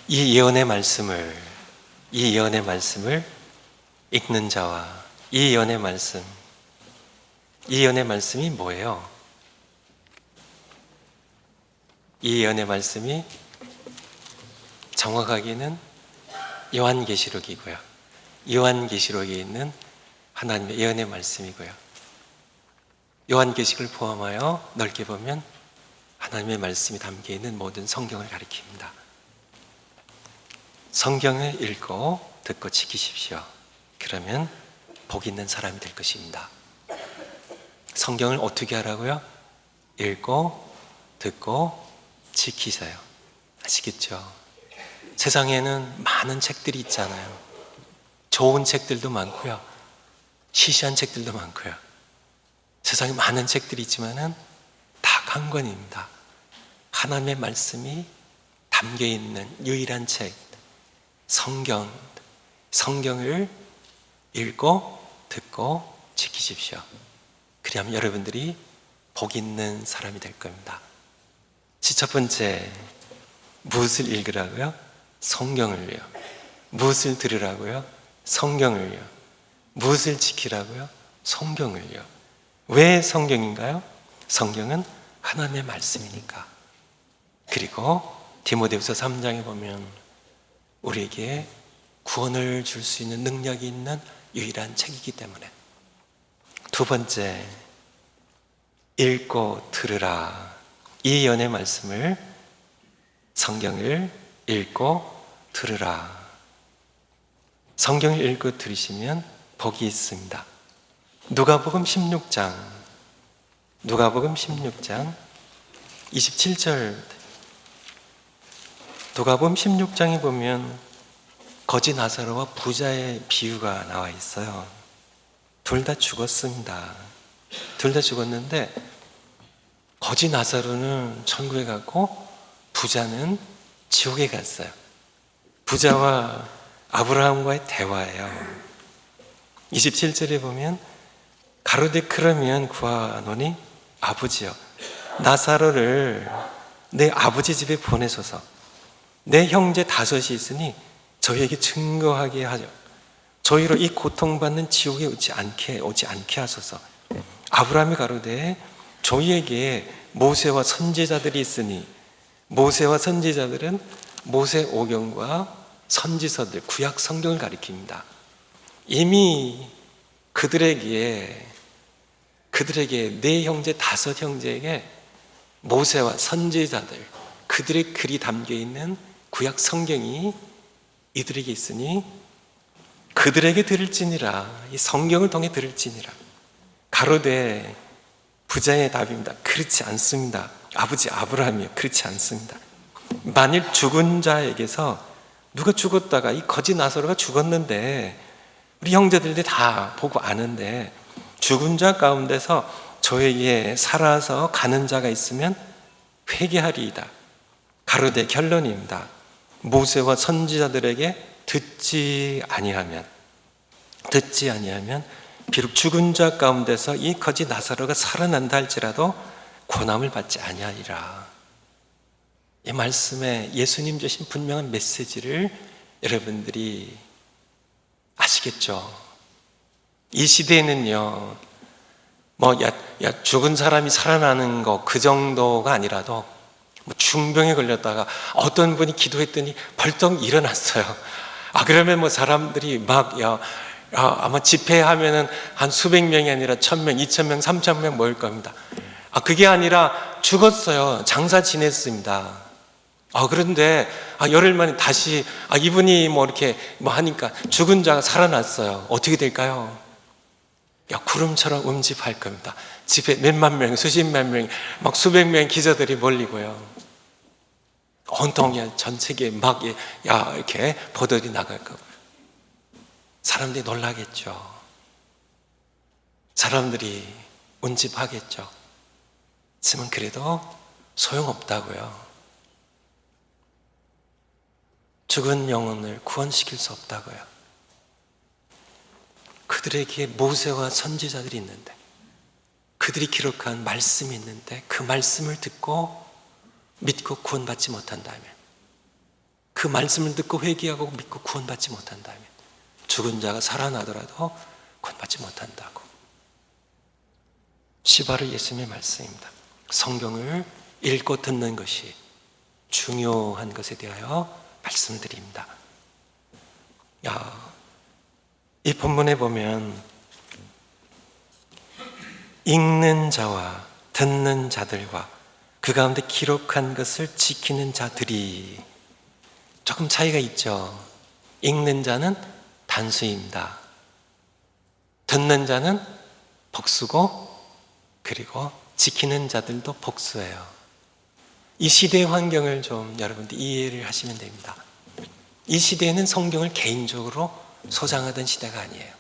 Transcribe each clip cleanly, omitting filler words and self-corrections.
이 예언의 말씀을 읽는 자와 이 예언의 말씀이 뭐예요? 이 예언의 말씀이 정확하게는 요한계시록이고요. 요한계시록에 있는 하나님의 예언의 말씀이고요. 요한계시록을 포함하여 넓게 보면 하나님의 말씀이 담겨있는 모든 성경을 가리킵니다. 성경을 읽고 듣고 지키십시오. 그러면 복 있는 사람이 될 것입니다. 성경을 어떻게 하라고요? 읽고 듣고 지키세요. 아시겠죠? 세상에는 많은 책들이 있잖아요. 좋은 책들도 많고요, 시시한 책들도 많고요. 세상에 많은 책들이 있지만은 다 관건입니다. 하나님의 말씀이 담겨있는 유일한 책, 성경을 읽고 듣고 지키십시오. 그리하면 여러분들이 복 있는 사람이 될 겁니다. 첫 번째, 무엇을 읽으라고요? 성경을요. 무엇을 들으라고요? 성경을요. 무엇을 지키라고요? 성경을요. 왜 성경인가요? 성경은 하나님의 말씀이니까. 그리고 디모데후서 3장에 보면 우리에게 구원을 줄 수 있는 능력이 있는 유일한 책이기 때문에. 두 번째, 읽고 들으라. 이 예언의 말씀을, 성경을 읽고 들으라. 성경을 읽고 들으시면 복이 있습니다. 누가복음 16장 27절. 누가복음 16장에 보면 거지 나사로와 부자의 비유가 나와 있어요. 둘 다 죽었습니다. 둘 다 죽었는데 거지 나사로는 천국에 갔고 부자는 지옥에 갔어요. 부자와 아브라함과의 대화예요. 27절에 보면 가로되 그러면 구하노니 아버지여, 나사로를 내 아버지 집에 보내소서. 내 형제 5이 있으니 저희에게 증거하게 하죠. 저희로 이 고통받는 지옥에 오지 않게 하소서. 아브라함이 가로되 저희에게 모세와 선지자들이 있으니, 모세와 선지자들은 모세 오경과 선지서들, 구약 성경을 가리킵니다. 이미 그들에게 네 형제 5 형제에게 모세와 선지자들, 그들의 글이 담겨있는 구약 성경이 이들에게 있으니 그들에게 들을지니라. 이 성경을 통해 들을지니라. 가로되 부자의 답입니다. 그렇지 않습니다. 아버지 아브라함이요, 그렇지 않습니다. 만일 죽은 자에게서 누가 죽었다가 이 거지 나사로가 죽었는데 우리 형제들이 다 보고 아는데 죽은 자 가운데서 저에게 살아서 가는 자가 있으면 회개하리이다. 가로되 결론입니다. 모세와 선지자들에게 듣지 아니하면 비록 죽은 자 가운데서 이 거지 나사로가 살아난다 할지라도 고난을 받지 아니하리라. 이 말씀에 예수님 주신 분명한 메시지를 여러분들이 아시겠죠? 이 시대에는요, 죽은 사람이 살아나는 거 그 정도가 아니라도 중병에 걸렸다가 어떤 분이 기도했더니 벌떡 일어났어요. 그러면 사람들이 아마 집회하면은 한 수백 명이 아니라 1000명, 2000명, 3000명 모일 겁니다. 그게 아니라 죽었어요. 장사 지냈습니다. 그런데 열흘 만에 다시 이분이 이렇게 하니까 죽은 자가 살아났어요. 어떻게 될까요? 구름처럼 음집할 겁니다. 집에 몇만 명, 수십만 명, 수백 명의 기자들이 몰리고요. 온통 전 세계에 이렇게 보도들이 나갈 거고요. 사람들이 놀라겠죠. 사람들이 운집하겠죠. 하지만 그래도 소용없다고요. 죽은 영혼을 구원시킬 수 없다고요. 그들에게 모세와 선지자들이 있는데, 그들이 기록한 말씀이 있는데 그 말씀을 듣고 믿고 구원받지 못한다면, 그 말씀을 듣고 회개하고 믿고 구원받지 못한다면, 죽은 자가 살아나더라도 구원받지 못한다고. 시바르 예수님의 말씀입니다. 성경을 읽고 듣는 것이 중요한 것에 대하여 말씀드립니다. 이 본문에 보면 읽는 자와 듣는 자들과 그 가운데 기록한 것을 지키는 자들이 조금 차이가 있죠. 읽는 자는 단수입니다. 듣는 자는 복수고, 그리고 지키는 자들도 복수예요. 이 시대의 환경을 좀 여러분들 이해를 하시면 됩니다. 이 시대에는 성경을 개인적으로 소장하던 시대가 아니에요.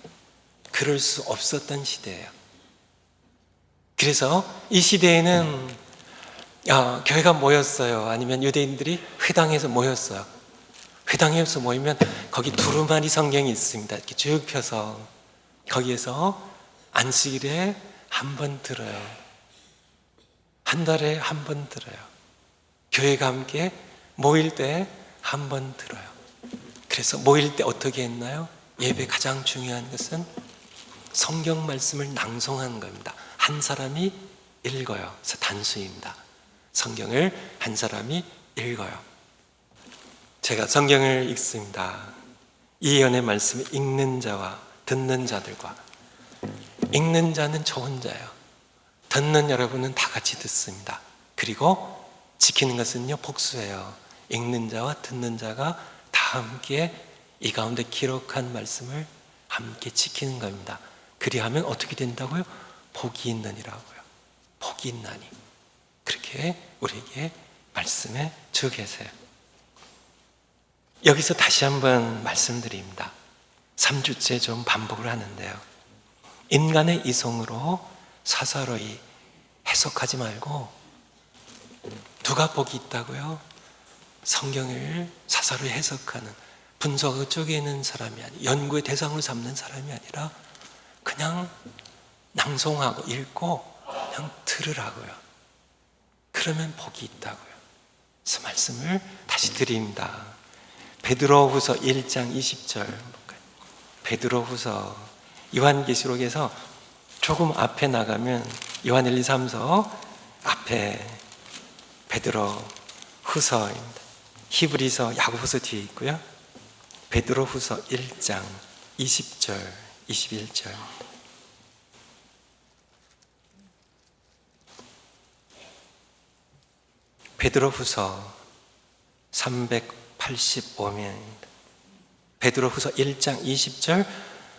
그럴 수 없었던 시대예요. 그래서 이 시대에는 교회가 모였어요. 아니면 유대인들이 회당에서 모였어요. 회당에서 모이면 거기 두루마리 성경이 있습니다. 이렇게 쭉 펴서 거기에서 안식일에 한 번 들어요. 한 달에 한 번 들어요. 교회가 함께 모일 때 한 번 들어요. 그래서 모일 때 어떻게 했나요? 예배 가장 중요한 것은 성경 말씀을 낭송하는 겁니다. 한 사람이 읽어요. 그래서 단수입니다. 성경을 한 사람이 읽어요. 제가 성경을 읽습니다. 이 예언의 말씀을 읽는 자와 듣는 자들과, 읽는 자는 저 혼자예요. 듣는 여러분은 다 같이 듣습니다. 그리고 지키는 것은요, 복수예요. 읽는 자와 듣는 자가 다 함께 이 가운데 기록한 말씀을 함께 지키는 겁니다. 그리하면 어떻게 된다고요? 복이 있느니라고요. 복이 있나니. 그렇게 우리에게 말씀해 주고 계세요. 여기서 다시 한번 말씀드립니다. 3주째 좀 반복을 하는데요, 인간의 이성으로 사사로이 해석하지 말고, 누가 복이 있다고요? 성경을 사사로이 해석하는, 분석을 쪼개는 사람이 아니라, 연구의 대상으로 삼는 사람이 아니라 그냥 낭송하고 읽고 그냥 들으라고요. 그러면 복이 있다고요. 그래서 말씀을 다시 드립니다. 베드로후서 1장 20절. 베드로후서, 요한계시록에서 조금 앞에 나가면 요한 1, 2, 3서 앞에 베드로후서입니다. 히브리서, 야고보서 뒤에 있고요. 베드로후서 1장 20절, 21절. 베드로후서 385면 베드로후서 1장 20절.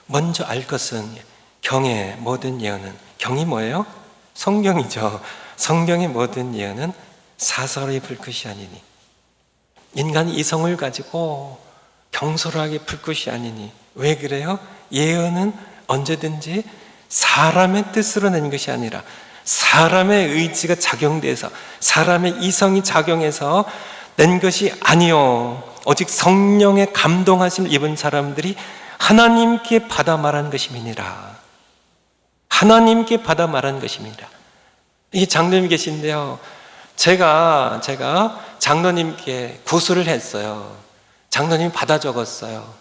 먼저 알 것은 경의 모든 예언은, 경이 뭐예요? 성경이죠. 성경의 모든 예언은 사사로이 풀 것이 아니니, 인간이 이성을 가지고 경솔하게 풀 것이 아니니. 왜 그래요? 예언은 언제든지 사람의 뜻으로 낸 것이 아니라 사람의 의지가 작용돼서, 사람의 이성이 작용해서 낸 것이 아니요, 오직 성령의 감동하심을 입은 사람들이 하나님께 받아 말한 것임이니라. 하나님께 받아 말한 것입니다. 이게 장로님 계신데요, 제가 장로님께 구술을 했어요. 장로님이 받아 적었어요.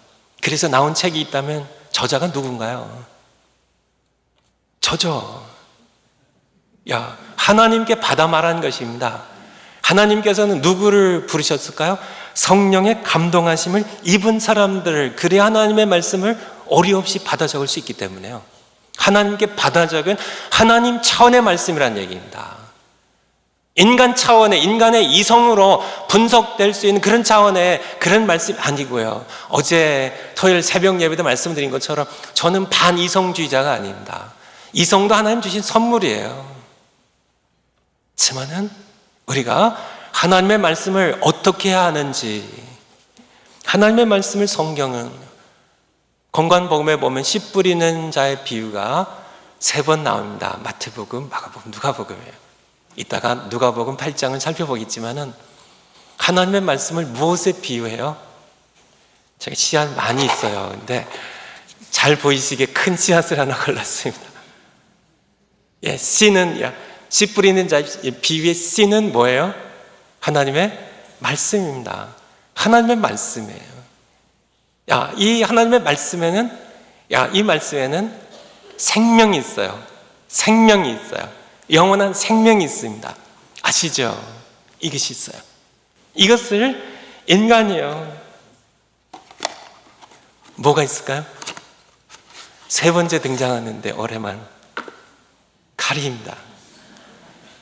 그래서 나온 책이 있다면 저자가 누군가요? 저죠. 하나님께 받아 말한 것입니다. 하나님께서는 누구를 부르셨을까요? 성령의 감동하심을 입은 사람들을, 그래야 하나님의 말씀을 오리 없이 받아 적을 수 있기 때문에요. 하나님께 받아 적은 하나님 차원의 말씀이란 얘기입니다. 인간 차원의, 인간의 이성으로 분석될 수 있는 그런 차원의 그런 말씀이 아니고요. 어제 토요일 새벽 예배도 말씀드린 것처럼 저는 반이성주의자가 아닙니다. 이성도 하나님 주신 선물이에요. 하지만은 우리가 하나님의 말씀을 어떻게 해야 하는지, 하나님의 말씀을, 성경은 건관복음에 보면 씨 뿌리는 자의 비유가 3번 나옵니다. 마태복음, 마가복음, 누가복음이에요. 이따가 누가복음 8장을 살펴보겠지만은 하나님의 말씀을 무엇에 비유해요? 제가 씨앗 많이 있어요. 근데 잘 보이시게 큰 씨앗을 하나 골랐습니다. 씨는, 씨 뿌리는 자의 비유의 씨는 뭐예요? 하나님의 말씀입니다. 하나님의 말씀이에요. 이 하나님의 말씀에는, 이 말씀에는 생명이 있어요. 생명이 있어요. 영원한 생명이 있습니다. 아시죠? 이것이 있어요. 이것을 인간이요. 뭐가 있을까요? 세 번째 등장하는데 오래만 칼입니다.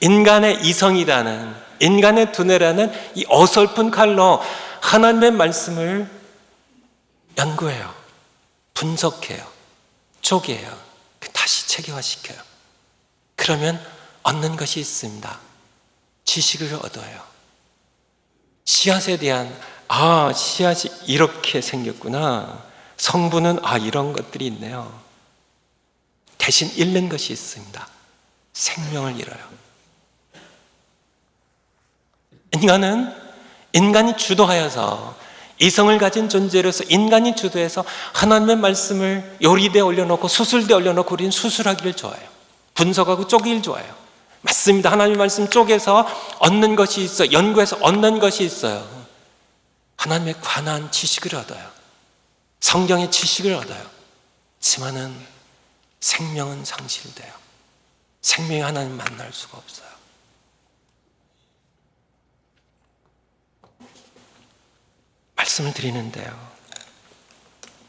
인간의 이성이라는, 인간의 두뇌라는 이 어설픈 칼로 하나님의 말씀을 연구해요. 분석해요. 쪼개요. 다시 체계화시켜요. 그러면 얻는 것이 있습니다. 지식을 얻어요. 씨앗에 대한, 씨앗이 이렇게 생겼구나. 성분은 이런 것들이 있네요. 대신 잃는 것이 있습니다. 생명을 잃어요. 인간이 주도하여서, 이성을 가진 존재로서 인간이 주도해서 하나님의 말씀을 요리대에 올려놓고 수술대에 올려놓고 우리는 수술하기를 좋아해요. 분석하고 쪼개기를 좋아해요. 맞습니다. 하나님의 말씀 쪼개서 얻는 것이 있어요. 연구해서 얻는 것이 있어요. 하나님에 관한 지식을 얻어요. 성경의 지식을 얻어요. 하지만은 생명은 상실돼요. 생명이 하나님 만날 수가 없어요. 말씀을 드리는데요,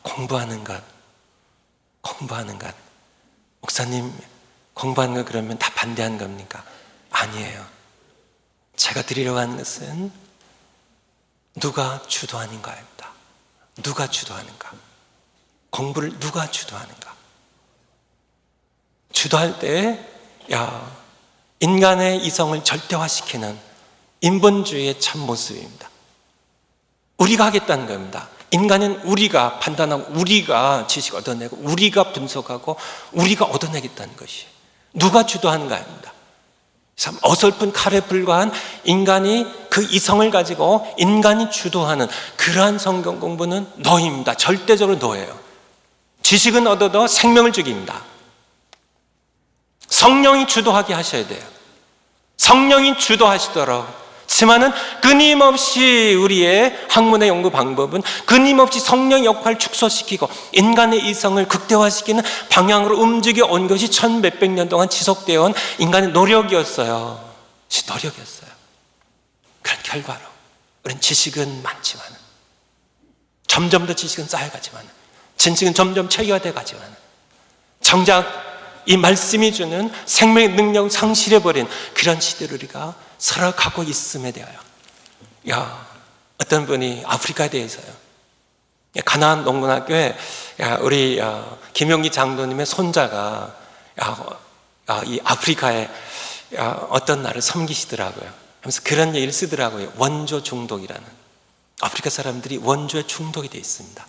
공부하는 것. 목사님, 공부하는 것 그러면 다 반대하는 겁니까? 아니에요. 제가 드리려고 하는 것은 누가 주도하는가입니다. 누가 주도하는가? 공부를 누가 주도하는가? 주도할 때 인간의 이성을 절대화시키는 인본주의의 참 모습입니다. 우리가 하겠다는 겁니다. 인간은 우리가 판단하고 우리가 지식 얻어내고 우리가 분석하고 우리가 얻어내겠다는 것이 누가 주도하는가입니다. 참 어설픈 칼에 불과한 인간이 그 이성을 가지고 인간이 주도하는 그러한 성경 공부는 노입니다. 절대적으로 노예요. 지식은 얻어도 생명을 죽입니다. 성령이 주도하게 하셔야 돼요. 성령이 주도하시도록. 하지만은 끊임없이 우리의 학문의 연구 방법은 끊임없이 성령의 역할을 축소시키고 인간의 이성을 극대화시키는 방향으로 움직여 온 것이 1000몇백 년 동안 지속되어 온 인간의 노력이었어요. 그런 결과로 우리는 지식은 많지만, 점점 더 지식은 쌓여가지만, 지식은 점점 체계화되어 가지만, 정작 이 말씀이 주는 생명의 능력을 상실해버린 그런 시대를 우리가 살아가고 있음에 대하여, 어떤 분이 아프리카에 대해서요, 가나안 농군학교에 우리 김용기 장로님의 손자가 이 아프리카에 어떤 날을 섬기시더라고요. 하면서 그런 얘기를 쓰더라고요. 원조 중독이라는. 아프리카 사람들이 원조에 중독이 되어 있습니다.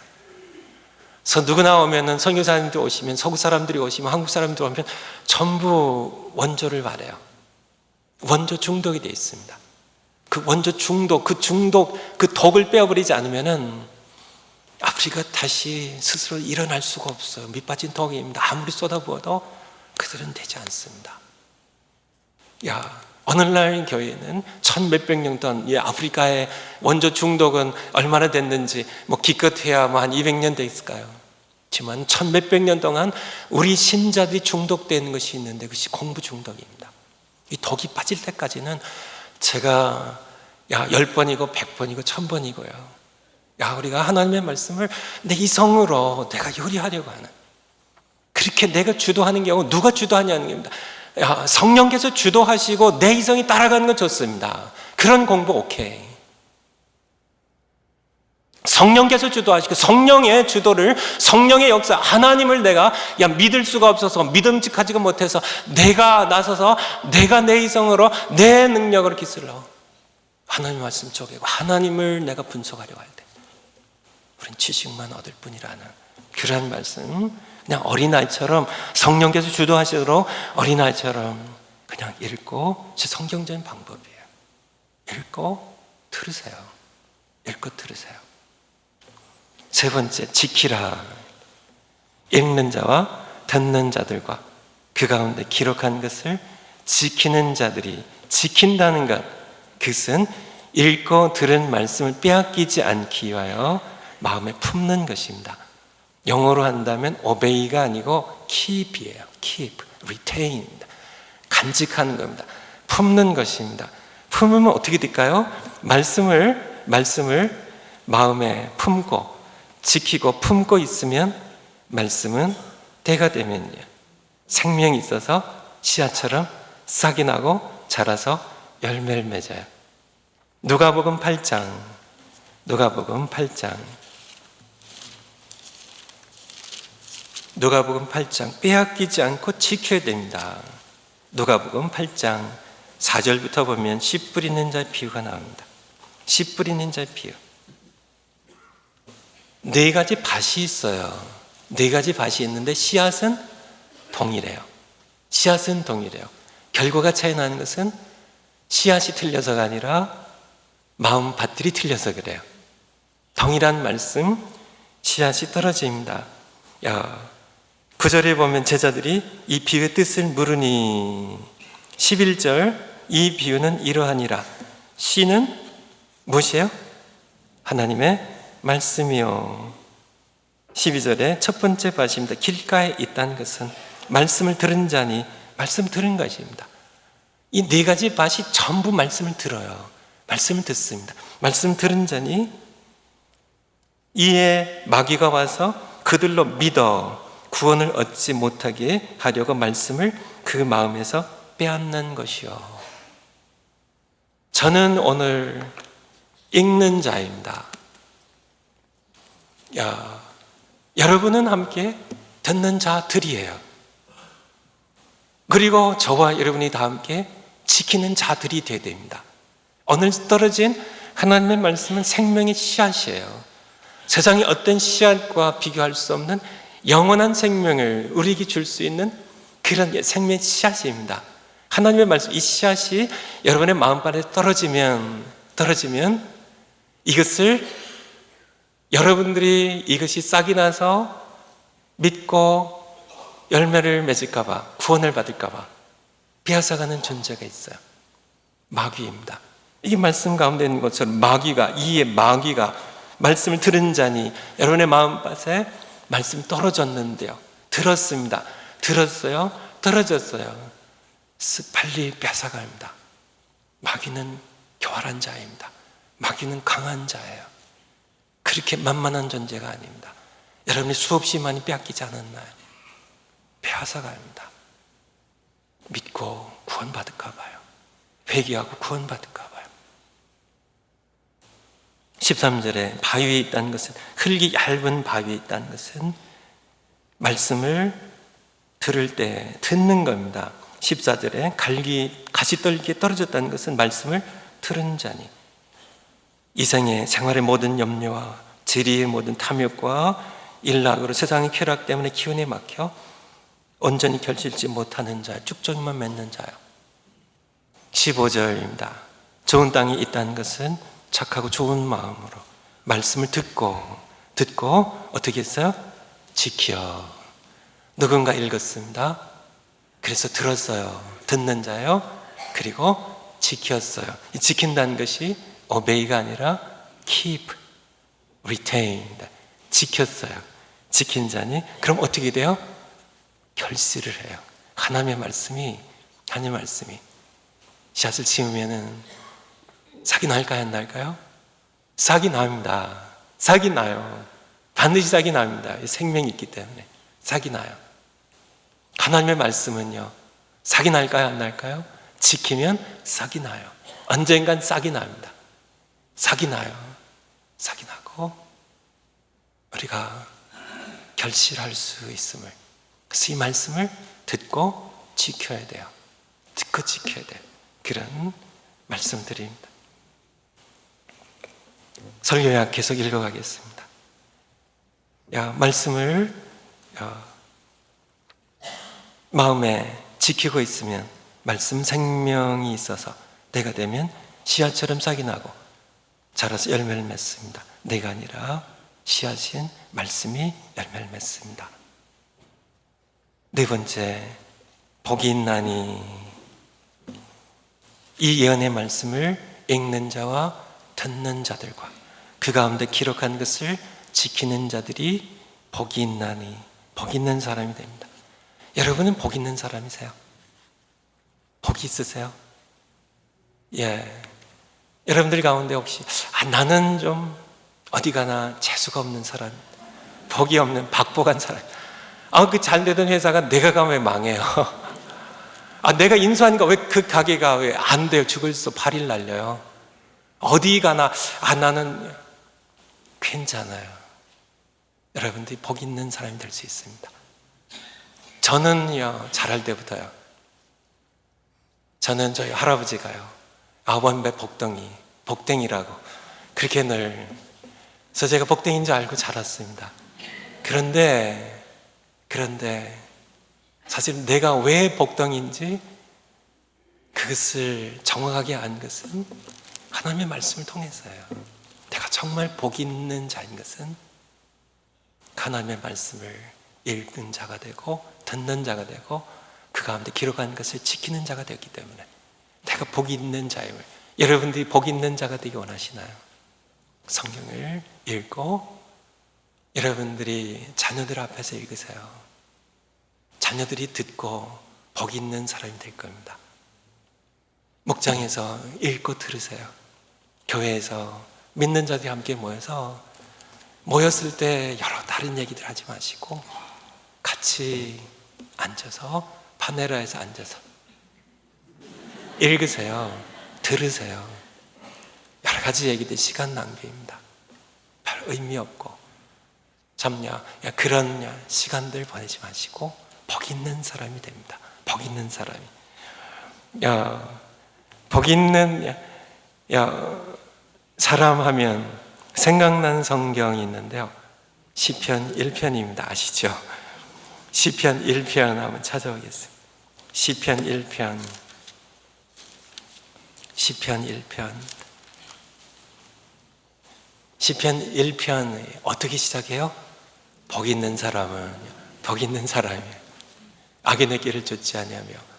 그래서 누구나 오면은, 선교사님들 오시면, 서구 사람들이 오시면, 한국 사람들 오면 전부 원조를 말해요. 원조 중독이 되어 있습니다. 그 원조 중독, 그 독을 빼어버리지 않으면은 아프리카 다시 스스로 일어날 수가 없어요. 밑빠진 독입니다. 아무리 쏟아부어도 그들은 되지 않습니다. 오늘날 교회는 1000몇백 년 동안 이 아프리카의 원조 중독은 얼마나 됐는지 기껏해야 한 200년 됐을까요? 하지만 1000몇백 년 동안 우리 신자들이 중독되는 것이 있는데 그것이 공부 중독입니다. 이 독이 빠질 때까지는 제가 10번이고 100번이고 1000번이고요. 우리가 하나님의 말씀을 내 이성으로 내가 요리하려고 하는, 그렇게 내가 주도하는 게 아니고 누가 주도하냐는 겁니다. 성령께서 주도하시고 내 이성이 따라가는 건 좋습니다. 그런 공부 오케이. 성령께서 주도하시고 성령의 주도를, 성령의 역사, 하나님을 내가 믿을 수가 없어서 믿음직하지가 못해서 내가 나서서 내가 내 이성으로 내 능력으로 기술로 하나님 말씀 쪼개고 하나님을 내가 분석하려고 할 때 우린 지식만 얻을 뿐이라는 그런 말씀, 그냥 어린아이처럼 성령께서 주도하시도록 어린아이처럼 그냥 읽고, 성경적인 방법이에요. 읽고 들으세요. 세 번째, 지키라. 읽는 자와 듣는 자들과 그 가운데 기록한 것을 지키는 자들이 지킨다는 것, 그것은 읽고 들은 말씀을 빼앗기지 않기 위하여 마음에 품는 것입니다. 영어로 한다면 obey가 아니고 keep이에요. keep, retain, 간직하는 겁니다. 품는 것입니다. 품으면 어떻게 될까요? 말씀을 마음에 품고 지키고 품고 있으면 말씀은 때가 되면요 생명이 있어서 씨앗처럼 싹이 나고 자라서 열매를 맺어요. 누가복음 8장 빼앗기지 않고 지켜야 됩니다. 누가복음 8장 4절부터 보면 씨 뿌리는 자의 비유가 나옵니다. 씨 뿌리는 자의 비유. 4가지 밭이 있어요. 4가지 밭이 있는데 씨앗은 동일해요. 결과가 차이 나는 것은 씨앗이 틀려서가 아니라 마음 밭들이 틀려서 그래요. 동일한 말씀, 씨앗이 떨어집니다. 9절에 보면 제자들이 이 비유의 뜻을 물으니 11절 이 비유는 이러하니라. 씨는 무엇이에요? 하나님의 말씀이요. 12절에 첫 번째 밭입니다. 길가에 있다는 것은 말씀을 들은 자니 말씀 들은 것입니다. 이 4가지 밭이 전부 말씀을 들어요. 말씀을 듣습니다. 말씀 들은 자니 이에 마귀가 와서 그들로 믿어 구원을 얻지 못하게 하려고 말씀을 그 마음에서 빼앗는 것이요. 저는 오늘 읽는 자입니다. 여러분은 함께 듣는 자들이에요. 그리고 저와 여러분이 다 함께 지키는 자들이 되어야 됩니다. 오늘 떨어진 하나님의 말씀은 생명의 씨앗이에요. 세상의 어떤 씨앗과 비교할 수 없는 영원한 생명을 우리에게 줄 수 있는 그런 생명의 씨앗입니다. 하나님의 말씀, 이 씨앗이 여러분의 마음밭에 떨어지면 이것을 여러분들이 이것이 싹이 나서 믿고 열매를 맺을까봐, 구원을 받을까봐 빼앗아가는 존재가 있어요. 마귀입니다. 이 말씀 가운데 있는 것처럼 마귀가 말씀을 들은 자니 여러분의 마음밭에 말씀이 떨어졌는데요. 들었습니다. 들었어요. 떨어졌어요. 빨리 뺏어갑니다. 마귀는 교활한 자입니다. 마귀는 강한 자예요. 그렇게 만만한 존재가 아닙니다. 여러분이 수없이 많이 빼앗기지 않았나요? 빼앗아갑니다. 믿고 구원받을까 봐요. 회개하고 구원받을까 봐요. 13절에 바위에 있다는 것은, 흙이 얇은 바위에 있다는 것은 말씀을 들을 때 듣는 겁니다. 14절에 가시떨기에 떨어졌다는 것은 말씀을 들은 자니 이생의 생활의 모든 염려와 재리의 모든 탐욕과 일락으로 세상의 쾌락 때문에 기운에 막혀 온전히 결실지 못하는 자, 쭉정이만 맺는 자요. 15절입니다. 좋은 땅이 있다는 것은 착하고 좋은 마음으로 말씀을 듣고 어떻게 했어요? 지켜. 누군가 읽었습니다. 그래서 들었어요. 듣는 자요. 그리고 지켰어요. 이 지킨다는 것이 obey가 아니라 keep, retain. 지켰어요. 지킨 자니 그럼 어떻게 돼요? 결실을 해요. 하나님의 말씀이 씨앗을 심으면은 싹이 날까요? 안 날까요? 싹이 납니다. 싹이 나요. 반드시 싹이 납니다. 생명이 있기 때문에 싹이 나요. 하나님의 말씀은요, 싹이 날까요? 안 날까요? 지키면 싹이 나요. 언젠간 싹이 납니다. 싹이 나요. 싹이 나고 우리가 결실할 수 있음을, 그래서 이 말씀을 듣고 지켜야 돼요. 듣고 지켜야 돼요. 그런 말씀드립니다. 설교약 계속 읽어가겠습니다. 말씀을 마음에 지키고 있으면 말씀 생명이 있어서 내가 되면 씨앗처럼 싹이 나고 자라서 열매를 맺습니다. 내가 아니라 씨앗인 말씀이 열매를 맺습니다. 네 번째, 복이 있나니 이 예언의 말씀을 읽는 자와 듣는 자들과 그 가운데 기록한 것을 지키는 자들이 복이 있나니, 복 있는 사람이 됩니다. 여러분은 복 있는 사람이세요? 복이 있으세요? 예. 여러분들 가운데 혹시 나는 좀 어디 가나 재수가 없는 사람, 복이 없는 박복한 사람, 그 잘 되던 회사가 내가 가면 왜 망해요? 내가 인수하니까 왜 그 가게가 왜 안 돼요? 죽을 수 8일 날려요. 어디 가나 나는 괜찮아요. 여러분들이 복 있는 사람이 될 수 있습니다. 저는요, 자랄 때부터요, 저는 저희 할아버지가요, 아원배 복댕이라고 그렇게 늘, 그래서 제가 복댕인 줄 알고 자랐습니다. 그런데 사실 내가 왜 복덩인지 그것을 정확하게 안 것은 하나님의 말씀을 통해서요. 내가 정말 복 있는 자인 것은 하나님의 말씀을 읽는 자가 되고 듣는 자가 되고 그 가운데 기록한 것을 지키는 자가 되기 때문에 내가 복 있는 자임을, 여러분들이 복 있는 자가 되기 원하시나요? 성경을 읽고 여러분들이 자녀들 앞에서 읽으세요. 자녀들이 듣고 복 있는 사람이 될 겁니다. 목장에서 읽고 들으세요. 교회에서 믿는 자들이 함께 모였을 때 여러 다른 얘기들 하지 마시고 같이 앉아서 파네라에서 앉아서 읽으세요. 들으세요. 여러 가지 얘기들 시간 낭비입니다. 별 의미 없고 그런 시간들 보내지 마시고 복 있는 사람이 됩니다. 복 있는 사람이. 복 있는 사람 하면 생각나는 성경이 있는데요. 시편 1편입니다. 아시죠? 시편 1편 한번 찾아보겠습니다. 시편 1편. 시편 1편 어떻게 시작해요? 복 있는 사람은 복 있는 사람이에요. 악인의 길을 쫓지 아니하며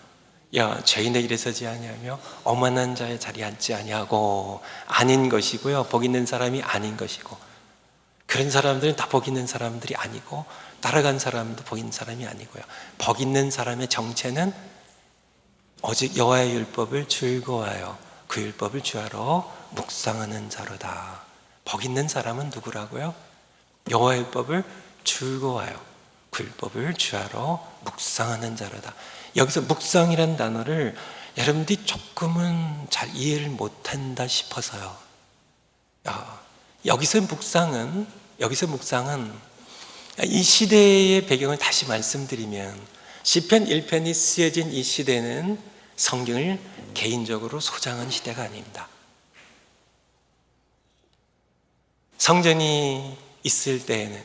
죄인의 길에 서지 아니하며 오만한 자의 자리에 앉지 아니하고, 아닌 것이고요. 복 있는 사람이 아닌 것이고, 그런 사람들은 다 복 있는 사람들이 아니고 따라간 사람도 복 있는 사람이 아니고요. 복 있는 사람의 정체는 오직 여호와의 율법을 즐거워하여 그 율법을 주하러 묵상하는 자로다. 복 있는 사람은 누구라고요? 여호와의 율법을 즐거워하여 그 율법을 주하러 묵상하는 자로다. 여기서 묵상이라는 단어를 여러분들이 조금은 잘 이해를 못한다 싶어서요. 여기서 묵상은 이 시대의 배경을 다시 말씀드리면, 시편 1편이 쓰여진 이 시대는 성경을 개인적으로 소장한 시대가 아닙니다. 성전이 있을 때에는,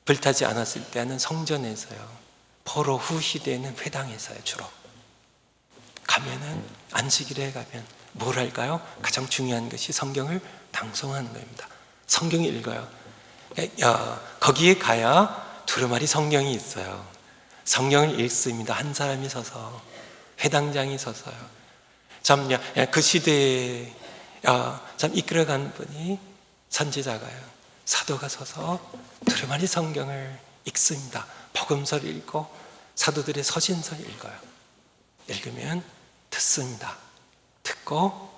불타지 않았을 때는 성전에서요. 포로 후 시대에는 회당에서요. 주로 가면은, 안식일에 가면 뭘 할까요? 가장 중요한 것이 성경을 낭송하는 겁니다. 성경을 읽어요. 거기에 가야 두루마리 성경이 있어요. 성경을 읽습니다. 한 사람이 서서, 회당장이 서서요. 그 시대에 이끌어간 분이 선지자가요, 사도가 서서 두루마리 성경을 읽습니다. 복음서를 읽고 사도들의 서신서를 읽어요. 읽으면 듣습니다. 듣고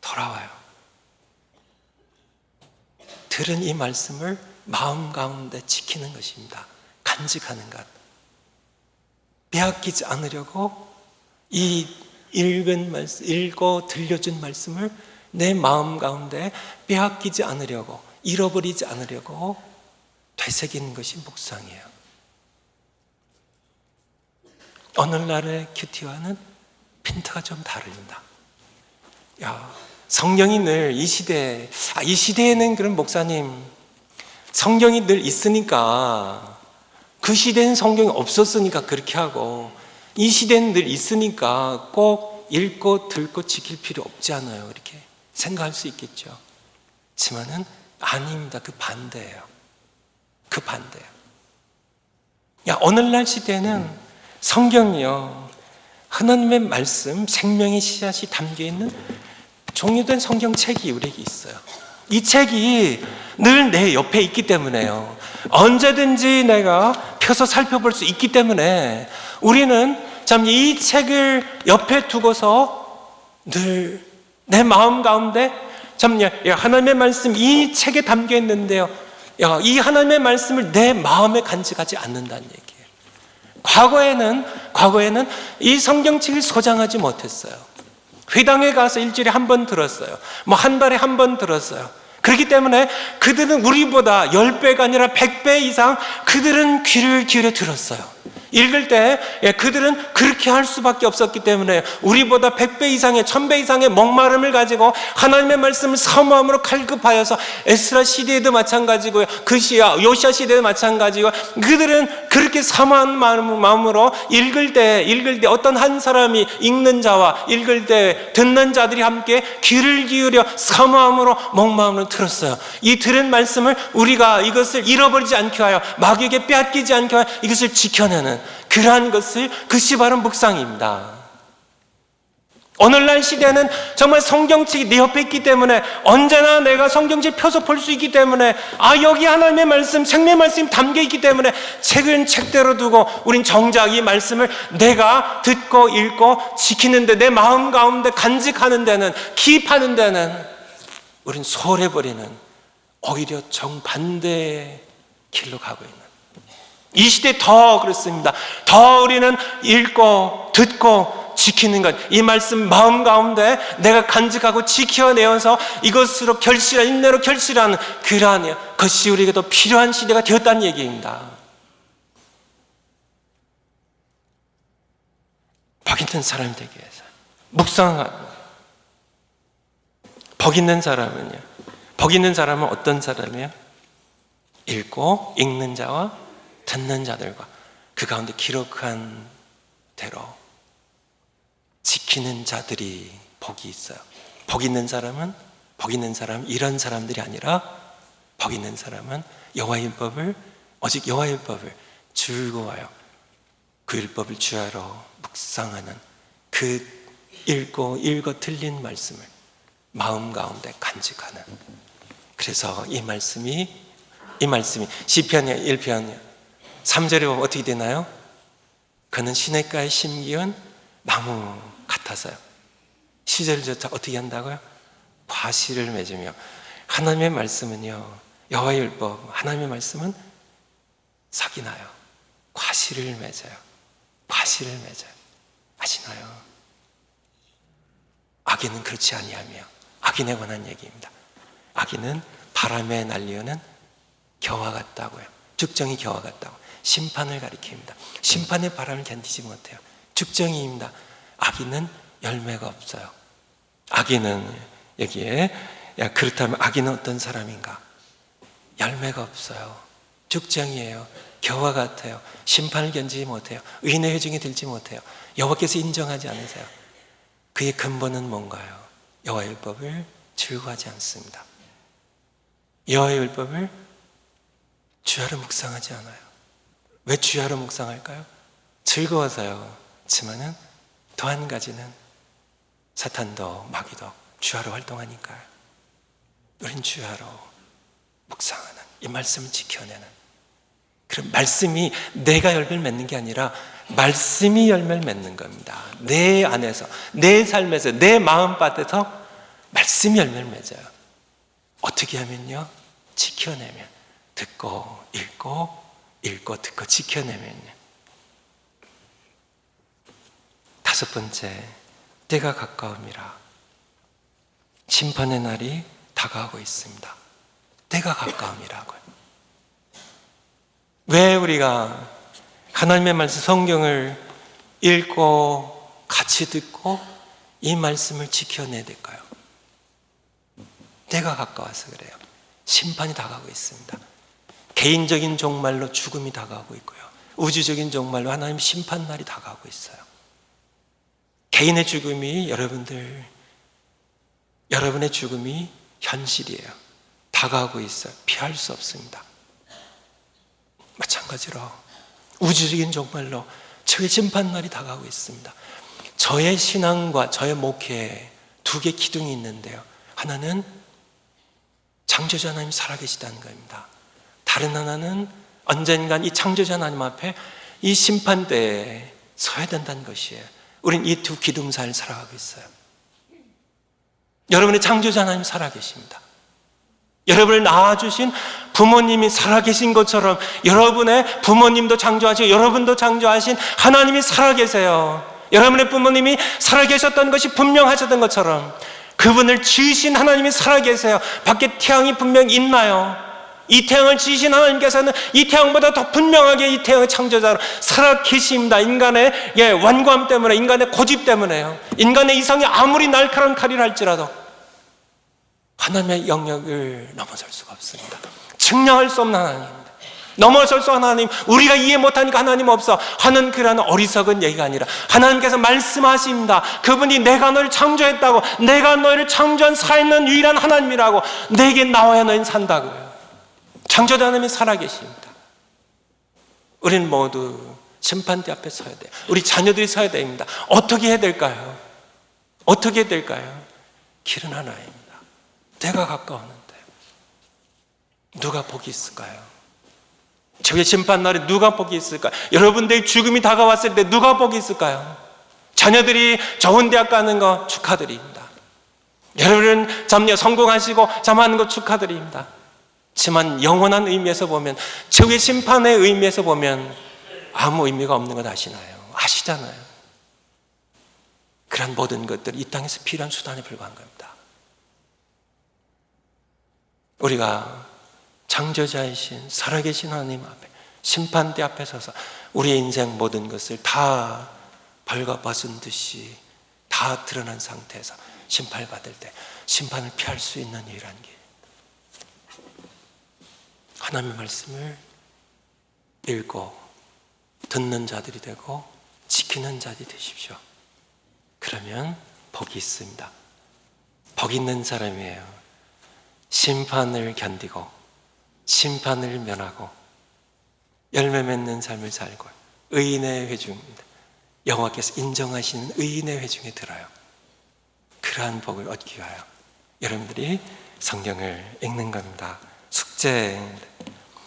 돌아와요. 들은 이 말씀을 마음 가운데 지키는 것입니다. 간직하는 것. 빼앗기지 않으려고 이 읽고 들려준 말씀을 내 마음 가운데 빼앗기지 않으려고, 잃어버리지 않으려고 되새기는 것이 묵상이에요. 오늘날의 큐티와는 핀트가 좀 다릅니다. 성경이 늘 이 시대에는 그런 목사님, 성경이 늘 있으니까, 그 시대는 성경이 없었으니까 그렇게 하고, 이 시대는 늘 있으니까 꼭 읽고 들고 지킬 필요 없지 않아요, 이렇게 생각할 수 있겠죠. 하지만은 아닙니다. 그 반대예요. 오늘날 시대는 성경이요, 하나님의 말씀, 생명의 씨앗이 담겨있는 종류된 성경책이 우리에게 있어요. 이 책이 늘 내 옆에 있기 때문에요. 언제든지 내가 펴서 살펴볼 수 있기 때문에 우리는 참 이 책을 옆에 두고서 늘 내 마음 가운데 참 하나님의 말씀 이 책에 담겨 있는데요, 이 하나님의 말씀을 내 마음에 간직하지 않는다는 얘기예요. 과거에는 이 성경책을 소장하지 못했어요. 회당에 가서 일주일에 한 번 들었어요. 뭐 한 달에 한 번 들었어요. 그렇기 때문에 그들은 우리보다 10배가 아니라 100배 이상 그들은 귀를 기울여 들었어요. 읽을 때 그들은 그렇게 할 수밖에 없었기 때문에 우리보다 100배 이상의 1000배 이상의 목마름을 가지고 하나님의 말씀을 사모함으로 갈급하여서 에스라 시대에도 마찬가지고요, 요시야 시대에도 마찬가지고, 그들은 그렇게 사모한 마음으로 읽을 때 어떤 한 사람이 읽는 자와 읽을 때 듣는 자들이 함께 귀를 기울여 사모함으로 목마음으로 들었어요. 이 들은 말씀을 우리가 이것을 잃어버리지 않게 하여 마귀에게 빼앗기지 않게 하여 이것을 지켜내는 그것이 바로 묵상입니다. 오늘날 시대는 정말 성경책이 내 옆에 있기 때문에 언제나 내가 성경책 펴서 볼 수 있기 때문에 여기 하나님의 말씀, 생명의 말씀이 담겨 있기 때문에 책은 책대로 두고 우린 정작 이 말씀을 내가 듣고 읽고 지키는데, 내 마음 가운데 간직하는 데는, 기입하는 데는 우린 소홀해버리는, 오히려 정반대의 길로 가고 있는, 이 시대에 더 그렇습니다. 더 우리는 읽고 듣고 지키는 것, 이 말씀 마음 가운데 내가 간직하고 지켜내어서 이것으로 인내로 결실하는 그러한 것이 우리에게 더 필요한 시대가 되었다는 얘기입니다. 복 있는 사람이 되기 위해서 묵상하고, 복 있는 사람은 어떤 사람이에요? 읽고 읽는 자와 듣는 자들과 그 가운데 기록한 대로 지키는 자들이 복이 있어요. 복 있는 사람은 이런 사람들이 아니라, 복 있는 사람은 오직 여호와의 율법을 즐거워하여 그 율법을 주야로 묵상하는, 그 읽고 틀린 말씀을 마음 가운데 간직하는. 그래서 이 말씀이 시편 1편 3절에 보면 어떻게 되나요? 그는 시냇가에 심기운 나무 같아서요. 시절조차 어떻게 한다고요? 과실을 맺으며. 하나님의 말씀은요, 여호와의 율법, 하나님의 말씀은 싹이 나요. 과실을 맺어요. 아시나요? 악인은 그렇지 아니하며, 악인에 관한 얘기입니다. 악인은 바람에 날리우는 겨와 같다고요. 죽정이 겨와 같다고. 심판을 가리킵니다. 심판의 바람을 견디지 못해요. 죽정이입니다. 악인은 열매가 없어요. 악인은 여기에, 그렇다면 악인은 어떤 사람인가? 열매가 없어요. 죽정이에요. 겨와 같아요. 심판을 견디지 못해요. 의인의 회중에 들지 못해요. 여호와께서 인정하지 않으세요. 그의 근본은 뭔가요? 여호와의 율법을 즐거워하지 않습니다. 여호와의 율법을 주야로 묵상하지 않아요. 왜 주야로 묵상할까요? 즐거워서요. 그렇지만은 또 한 가지는 사탄도 마귀도 주야로 활동하니까요. 우린 주야로 묵상하는, 이 말씀을 지켜내는, 그럼 말씀이 내가 열매를 맺는 게 아니라 말씀이 열매를 맺는 겁니다. 내 안에서, 내 삶에서, 내 마음밭에서 말씀이 열매를 맺어요. 어떻게 하면요? 지켜내면, 듣고 읽고 듣고 지켜내면요. 5번째, 때가 가까움이라. 심판의 날이 다가오고 있습니다. 때가 가까움이라고요. 왜 우리가 하나님의 말씀, 성경을 읽고 같이 듣고 이 말씀을 지켜내야 될까요? 때가 가까워서 그래요. 심판이 다가오고 있습니다. 개인적인 종말로 죽음이 다가오고 있고요, 우주적인 종말로 하나님 심판날이 다가오고 있어요. 개인의 죽음이 여러분의 죽음이 현실이에요. 다가오고 있어요. 피할 수 없습니다. 마찬가지로 우주적인 종말로 저의 심판날이 다가오고 있습니다. 저의 신앙과 저의 목회에 두 개의 기둥이 있는데요. 하나는 창조자 하나님 살아계시다는 겁니다. 다른 하나는 언젠간 이 창조자 하나님 앞에 이 심판대에 서야 된다는 것이에요. 우린 이 두 기둥 사이를 살아가고 있어요. 여러분의 창조자 하나님 살아계십니다. 여러분을 낳아주신 부모님이 살아계신 것처럼 여러분의 부모님도 창조하시고 여러분도 창조하신 하나님이 살아계세요. 여러분의 부모님이 살아계셨던 것이 분명하셨던 것처럼 그분을 지으신 하나님이 살아계세요. 밖에 태양이 분명 있나요? 이 태양을 지으신 하나님께서는 이 태양보다 더 분명하게 이 태양의 창조자로 살아계십니다. 인간의 완고함 때문에, 인간의 고집 때문에요. 인간의 이성이 아무리 날카로운 칼이라 할지라도 하나님의 영역을 넘어설 수가 없습니다. 측량할 수 없는 하나님입니다. 넘어설 수 없는 하나님, 우리가 이해 못하니까 하나님 없어 하는 그런 어리석은 얘기가 아니라 하나님께서 말씀하십니다. 그분이 내가 너를 창조했다고, 내가 너를 창조한 살아있는 유일한 하나님이라고, 내게 나와야 너희는 산다고요. 창조자 하나님이 살아계십니다. 우리는 모두 심판대 앞에 서야 돼요. 우리 자녀들이 서야 됩니다. 어떻게 해야 될까요? 어떻게 해야 될까요? 길은 하나입니다. 때가 가까웠는데 누가 복이 있을까요? 저의 심판날에 누가 복이 있을까요? 여러분들의 죽음이 다가왔을 때 누가 복이 있을까요? 자녀들이 좋은 대학 가는 거 축하드립니다. 여러분은 잠녀 성공하시고 잠하는 거 축하드립니다. 하지만 영원한 의미에서 보면, 저의 심판의 의미에서 보면 아무 의미가 없는 것 아시나요? 아시잖아요. 그런 모든 것들이 이 땅에서 필요한 수단에 불과한 겁니다. 우리가 창조자이신 살아계신 하나님 앞에, 심판대 앞에 서서 우리의 인생 모든 것을 다 벌거벗은 듯이 다 드러난 상태에서 심판받을 때 심판을 피할 수 있는 유일한 길, 하나님의 말씀을 읽고 듣는 자들이 되고 지키는 자들이 되십시오. 그러면 복이 있습니다. 복 있는 사람이에요. 심판을 견디고 심판을 면하고 열매 맺는 삶을 살고 의인의 회중입니다. 여호와께서 인정하시는 의인의 회중에 들어요. 그러한 복을 얻기 위하여 여러분들이 성경을 읽는 겁니다. 숙제,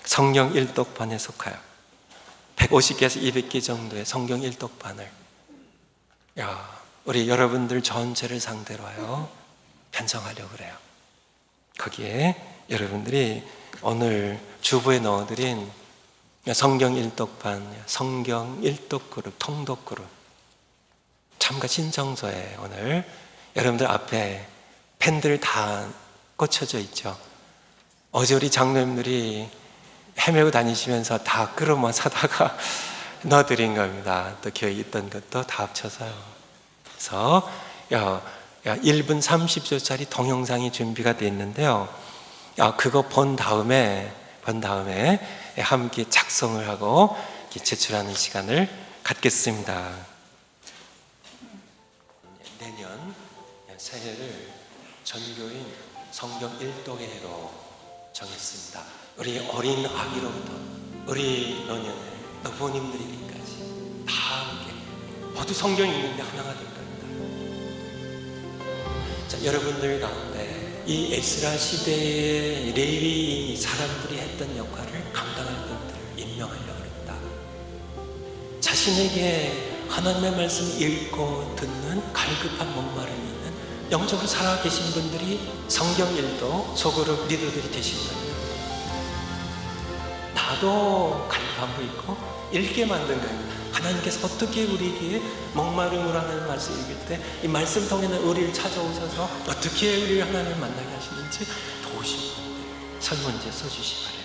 성경 일독반에 속하여 150개에서 200개 정도의 성경 일독반을 우리 여러분들 전체를 상대로 하여 편성하려고 그래요. 거기에 여러분들이 오늘 주부에 넣어드린 성경 일독반, 성경 일독 그룹, 통독 그룹 참가 신청서에 오늘 여러분들 앞에 펜들 다 꽂혀져 있죠. 어제 우리 장로님들이 헤매고 다니시면서 다 끌어모 사다가 넣어드린 겁니다. 또 교회에 있던 것도 다 합쳐서요. 그래서 1분 30초짜리 동영상이 준비가 되어 있는데요. 그거 본 다음에 함께 작성을 하고 제출하는 시간을 갖겠습니다. 내년 새해를 전교인 성경 일독의 해로 정했습니다. 우리 어린 아기로부터 우리 노년의 부모님들에게까지 다 함께 모두 성경 읽는데 하나가 될 겁니다. 자, 여러분들 가운데 이 에스라 시대의 레위 사람들이 했던 역할을 감당할 분들을 임명하려고 했다. 자신에게 하나님의 말씀을 읽고 듣는 갈급한 목마름이 있는 영적으로 살아계신 분들이 성경 일독 소그룹 리더들이 되신 겁니다. 나도 갈급함도 있고 읽게 만든 겁니다. 하나님께서 어떻게 우리에게 목마름으로 하나님의 말씀을 읽을 때 이 말씀 통해는 우리를 찾아오셔서 어떻게 우리를 하나님을 만나게 하시는지 도우시고 설문지에 써주시 바랍니다.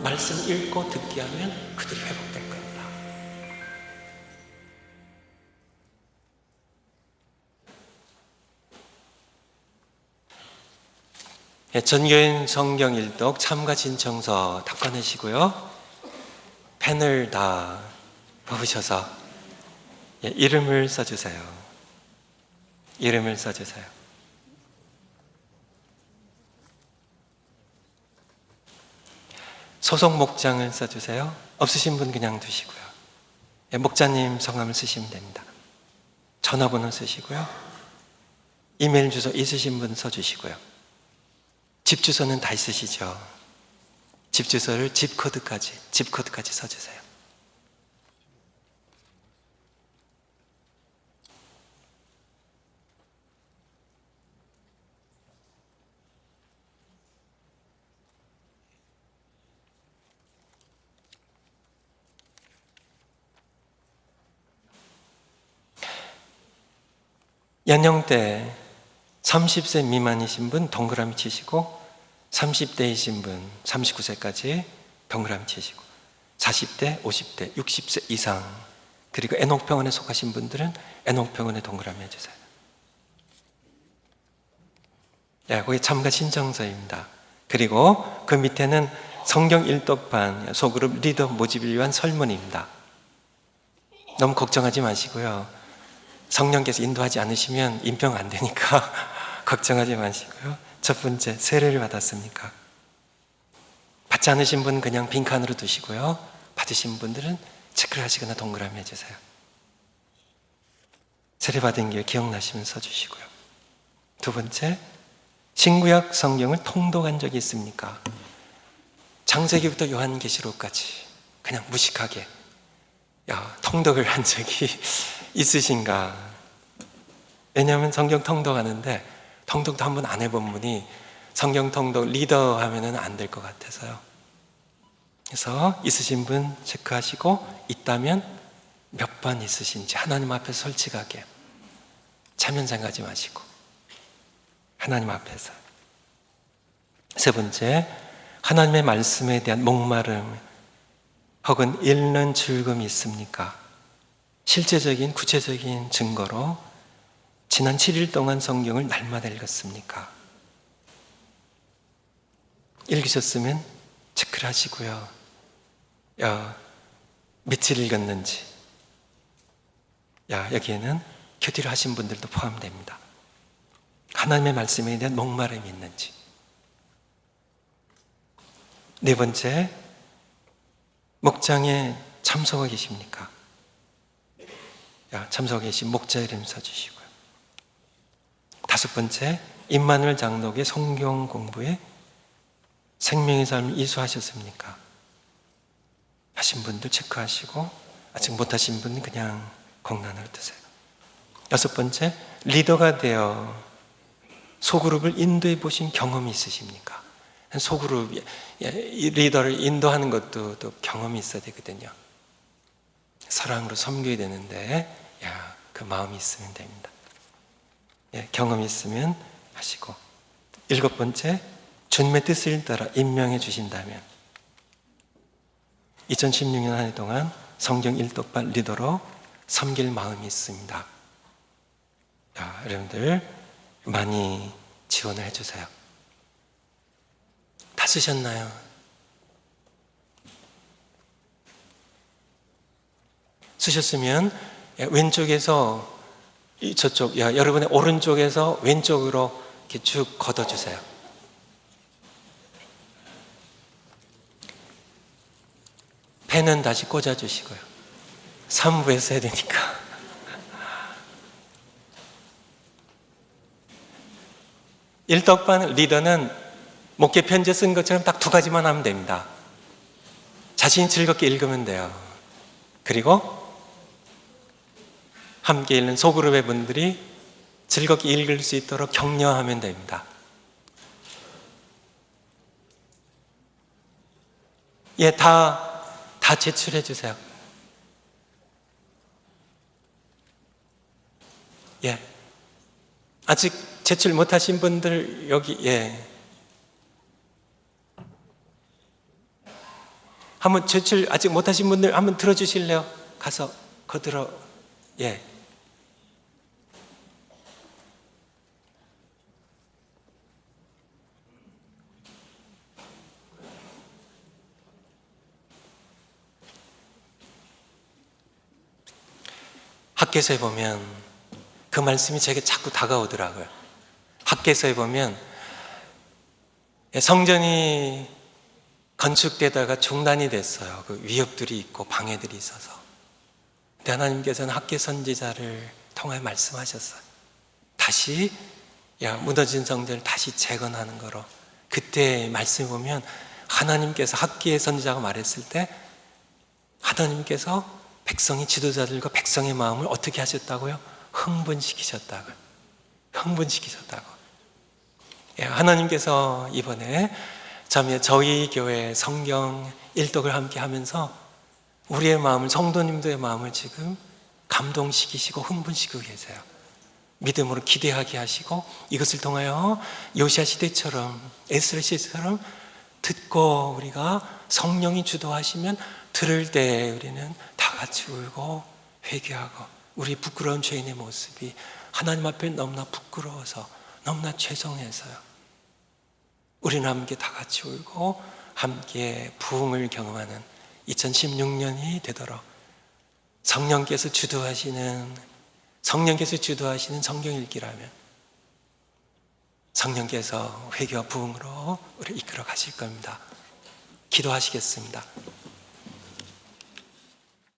말씀 읽고 듣게 하면 그들이 회복될 겁니다. 전교인 성경 일독 참가 신청서 다 꺼내시고요. 펜을 다 뽑으셔서 이름을 써주세요. 이름을 써주세요. 소속 목장을 써주세요. 없으신 분 그냥 두시고요. 목자님 성함을 쓰시면 됩니다. 전화번호 쓰시고요. 이메일 주소 있으신 분 써주시고요. 집 주소는 다 있으시죠? 집 주소를 집 코드까지 써주세요. 연령대 30세 미만이신 분 동그라미 치시고, 30대이신 분 39세까지 동그라미 치시고, 40대, 50대, 60세 이상, 그리고 애녹병원에 속하신 분들은 애녹병원에 동그라미 해주세요. 거기 참가 신청서입니다. 그리고 그 밑에는 성경 일독반 소그룹 리더 모집을 위한 설문입니다. 너무 걱정하지 마시고요. 성령께서 인도하지 않으시면 임병 안 되니까 걱정하지 마시고요. 첫 번째, 세례를 받았습니까? 받지 않으신 분은 그냥 빈칸으로 두시고요. 받으신 분들은 체크를 하시거나 동그라미 해주세요. 세례 받은 게 기억나시면 써주시고요. 두 번째, 신구약 성경을 통독한 적이 있습니까? 창세기부터 요한계시록까지 그냥 무식하게 통독을 한 적이 있으신가? 왜냐하면 성경 통독하는데 통독도 한 번 안 해본 분이 성경 통독 리더 하면은 안 될 것 같아서요. 그래서 있으신 분 체크하시고, 있다면 몇 번 있으신지 하나님 앞에서 솔직하게 차면 생각하지 마시고 하나님 앞에서. 세 번째, 하나님의 말씀에 대한 목마름 혹은 읽는 즐거움이 있습니까? 실제적인 구체적인 증거로 지난 7일 동안 성경을 날마다 읽었습니까? 읽으셨으면 체크를 하시고요. 며칠 읽었는지, 여기에는 교대를 하신 분들도 포함됩니다. 하나님의 말씀에 대한 목마름이 있는지. 네 번째, 목장에 참석하고 계십니까? 참석하고 계신 목자 이름 써주시고요. 다섯 번째, 임마누엘 장로의 성경 공부에 생명의 삶을 이수하셨습니까? 하신 분들 체크하시고, 아직 못하신 분은 그냥 공란으로 드세요. 여섯 번째, 리더가 되어 소그룹을 인도해 보신 경험이 있으십니까? 소그룹 리더를 인도하는 것도 또 경험이 있어야 되거든요. 사랑으로 섬겨야 되는데 그 마음이 있으면 됩니다. 경험이 있으면 하시고. 일곱 번째, 주님의 뜻을 따라 임명해 주신다면 2016년 한 해 동안 성경 일독반 리더로 섬길 마음이 있습니다. 여러분들 많이 지원을 해주세요. 다 쓰셨나요? 쓰셨으면 왼쪽에서 저쪽, 여러분의 오른쪽에서 왼쪽으로 이렇게 쭉 걷어주세요. 펜은 다시 꽂아주시고요. 3부에서 해야 되니까. 일독반 리더는 목회 편지 쓴 것처럼 딱 두 가지만 하면 됩니다. 자신이 즐겁게 읽으면 돼요. 그리고 함께 읽는 소그룹의 분들이 즐겁게 읽을 수 있도록 격려하면 됩니다. 다 제출해 주세요. 아직 제출 못하신 분들 여기 한번 제출 아직 못하신 분들 한번 들어주실래요? 가서 거들어. 학개서에 보면 그 말씀이 제게 자꾸 다가오더라고요. 학개서에 보면 성전이 건축되다가 중단이 됐어요. 그 위협들이 있고 방해들이 있어서. 근데 하나님께서는 학개 선지자를 통하여 말씀하셨어요. 다시 무너진 성전을 다시 재건하는 거로. 그때 말씀을 보면 하나님께서 학개 선지자가 말했을 때 하나님께서 백성이 지도자들과 백성의 마음을 어떻게 하셨다고요? 흥분시키셨다고요. 흥분시키셨다고. 하나님께서 이번에 저희 교회 성경 일독을 함께 하면서 우리의 마음을, 성도님들의 마음을 지금 감동시키시고 흥분시키고 계세요. 믿음으로 기대하게 하시고 이것을 통하여 요시야 시대처럼, 에스라 시대처럼 듣고 우리가 성령이 주도하시면 들을 때 우리는 다 같이 울고 회개하고 우리 부끄러운 죄인의 모습이 하나님 앞에 너무나 부끄러워서 너무나 죄송해서요. 우리는 함께 다 같이 울고 함께 부흥을 경험하는 2016년이 되도록 성령께서 주도하시는 성경 읽기라면 성령께서 회개와 부흥으로 우리를 이끌어 가실 겁니다. 기도하시겠습니다.